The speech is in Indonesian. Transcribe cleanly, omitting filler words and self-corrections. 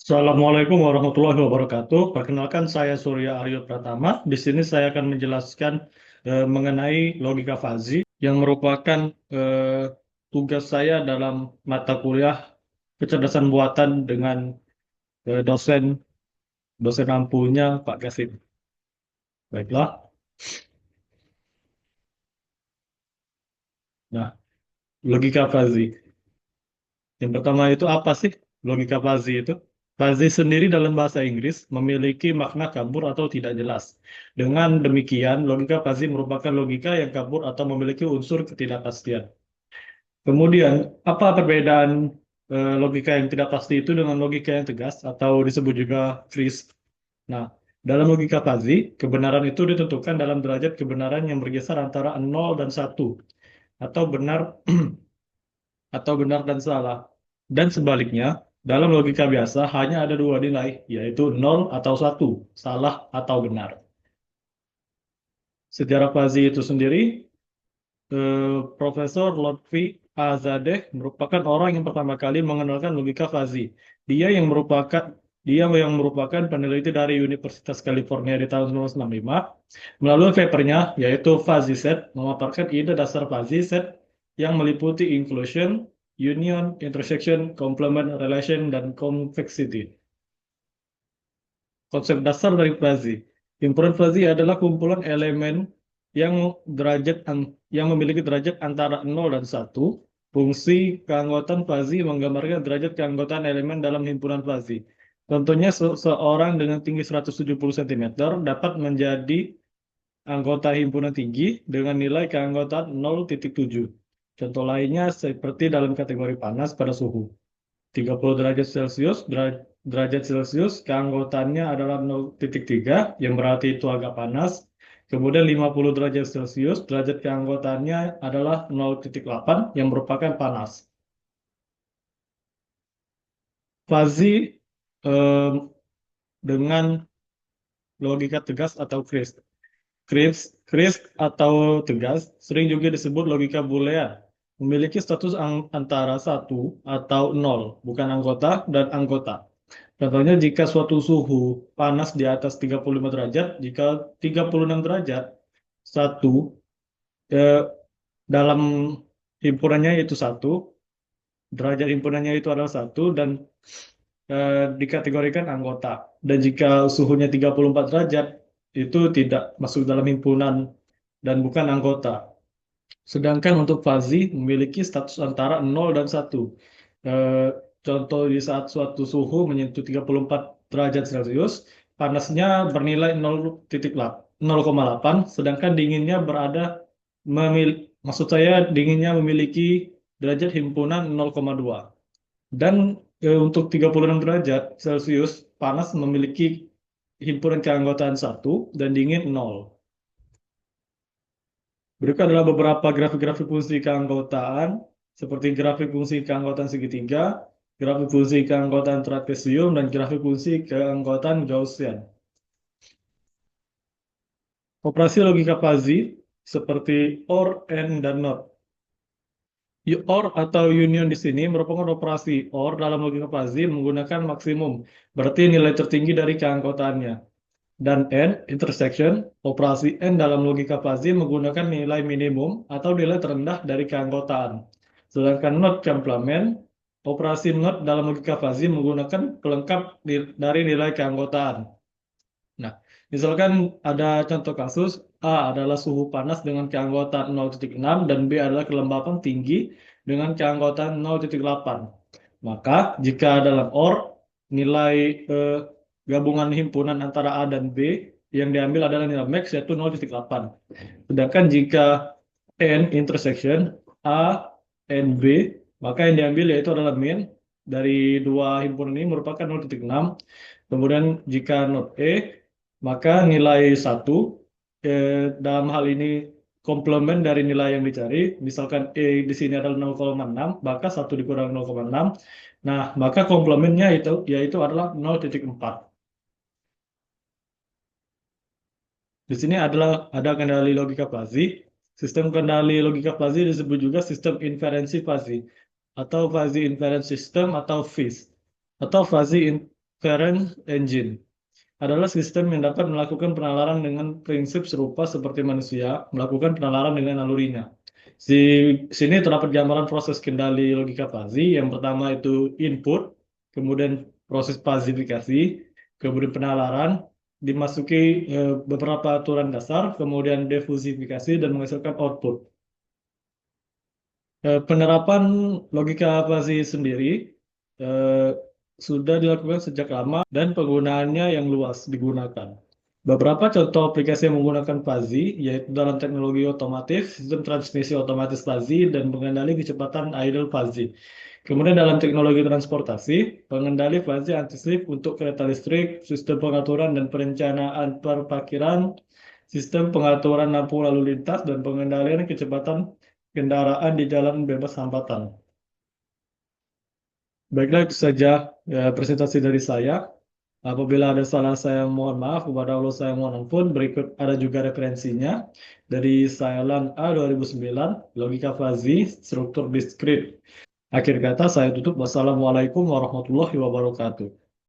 Assalamualaikum warahmatullahi wabarakatuh. Perkenalkan saya Surya Aryo Pratama. Di sini saya akan menjelaskan mengenai logika fazi yang merupakan tugas saya dalam mata kuliah kecerdasan buatan dengan dosen dosen ampunya Pak Gasim. Baiklah. Nah, logika fazi. Yang pertama itu apa sih logika fazi itu? Fazi sendiri dalam bahasa Inggris memiliki makna kabur atau tidak jelas. Dengan demikian, logika fazi merupakan logika yang kabur atau memiliki unsur ketidakpastian. Kemudian, apa perbedaan logika yang tidak pasti itu dengan logika yang tegas atau disebut juga freeze? Nah, dalam logika fazi, kebenaran itu ditentukan dalam derajat kebenaran yang bergeser antara 0 dan 1, atau benar atau benar dan salah. Dan sebaliknya, dalam logika biasa hanya ada dua nilai, yaitu 0 atau 1, salah atau benar. Sejarah Fazi itu sendiri, Profesor Lotfi Azadeh merupakan orang yang pertama kali mengenalkan logika Fazi. Dia yang merupakan dia yang merupakan peneliti dari Universitas California di tahun 1965. Melalui papernya, yaitu Fuzzy Set, memaparkan ide dasar Fuzzy Set yang meliputi inclusion, union, intersection, complement, relation, dan convexity. Konsep dasar dari Fuzzy. Himpunan Fuzzy adalah kumpulan elemen yang yang memiliki derajat antara 0 dan 1. Fungsi keanggotaan Fuzzy menggambarkan derajat keanggotaan elemen dalam himpunan Fuzzy. Contohnya, seorang dengan tinggi 170 cm dapat menjadi anggota himpunan tinggi dengan nilai keanggotaan 0,7. Contoh lainnya seperti dalam kategori panas pada suhu 30 derajat Celcius, derajat Celcius keanggotaannya adalah 0,3, yang berarti itu agak panas. Kemudian 50 derajat Celcius, derajat keanggotaannya adalah 0,8, yang merupakan panas. Fazi em, dengan logika tegas atau crisp. Crisp atau tegas sering juga disebut logika Boolean. Memiliki status antara satu atau nol, bukan anggota dan anggota. Contohnya jika suatu suhu panas di atas 35 derajat, jika 36 derajat, satu eh, dalam himpunannya itu satu, derajat himpunannya itu adalah satu, dan dikategorikan anggota. Dan jika suhunya 34 derajat, itu tidak masuk dalam himpunan dan bukan anggota. Sedangkan untuk fazi memiliki status antara 0 dan 1. Eh, Contoh di saat suatu suhu menyentuh 34 derajat Celcius, panasnya bernilai 0,8, sedangkan dinginnya maksud saya dinginnya memiliki derajat himpunan 0,2. Dan untuk 36 derajat Celcius, panas memiliki himpunan keanggotaan 1 dan dingin 0. Berikut adalah beberapa grafik-grafik fungsi keanggotaan, seperti grafik fungsi keanggotaan segitiga, grafik fungsi keanggotaan trapesium, dan grafik fungsi keanggotaan Gaussian. Operasi logika Fuzzy seperti OR, AND, dan NOT. OR atau union di sini merupakan operasi OR dalam logika Fuzzy menggunakan maksimum, berarti nilai tertinggi dari keanggotaannya. Dan AND, intersection, operasi AND dalam logika Fuzzy menggunakan nilai minimum atau nilai terendah dari keanggotaan. Sedangkan NOT complement, operasi NOT dalam logika Fuzzy menggunakan pelengkap dari nilai keanggotaan. Nah, misalkan ada contoh kasus, A adalah suhu panas dengan keanggotaan 0,6 dan B adalah kelembapan tinggi dengan keanggotaan 0,8. Maka jika dalam OR, nilai eh, gabungan himpunan antara A dan B yang diambil adalah nilai max, yaitu 0,8. Sedangkan jika N intersection A and B, maka yang diambil yaitu adalah min dari dua himpunan ini merupakan 0,6. Kemudian jika not E, maka nilai 1 dalam hal ini komplement dari nilai yang dicari. Misalkan E di sini adalah 0,6, maka 1 dikurang 0,6. Nah, maka komplementnya itu yaitu adalah 0,4. Di sini ada kendali logika fuzzy. Sistem kendali logika fuzzy disebut juga sistem inferensi fuzzy atau fuzzy inference system atau FIS atau fuzzy Ferenc Engine adalah sistem yang dapat melakukan penalaran dengan prinsip serupa seperti manusia melakukan penalaran dengan nalurinya. Di sini terdapat gambaran proses kendali logika fuzzy. Yang pertama itu input, kemudian proses fazifikasi, kemudian penalaran, dimasuki beberapa aturan dasar, kemudian defusifikasi dan menghasilkan output. Penerapan logika fuzzy sendiri eh, sudah dilakukan sejak lama dan penggunaannya yang luas digunakan. Beberapa contoh aplikasi yang menggunakan fuzzy yaitu dalam teknologi otomotif, sistem transmisi otomatis fuzzy, dan pengendali kecepatan idle fuzzy. Kemudian dalam teknologi transportasi, pengendali fuzzy anti-slip untuk kereta listrik, sistem pengaturan dan perencanaan perparkiran, sistem pengaturan lampu lalu lintas, dan pengendalian kecepatan kendaraan di jalan bebas hambatan. Baiklah, itu saja presentasi dari saya. Apabila ada salah, saya mohon maaf. Kepada Allah saya mohon ampun. Berikut ada juga referensinya dari Sailan A 2009, Logika Fuzzy, Struktur Diskrit. Akhir kata saya tutup. Wassalamualaikum warahmatullahi wabarakatuh.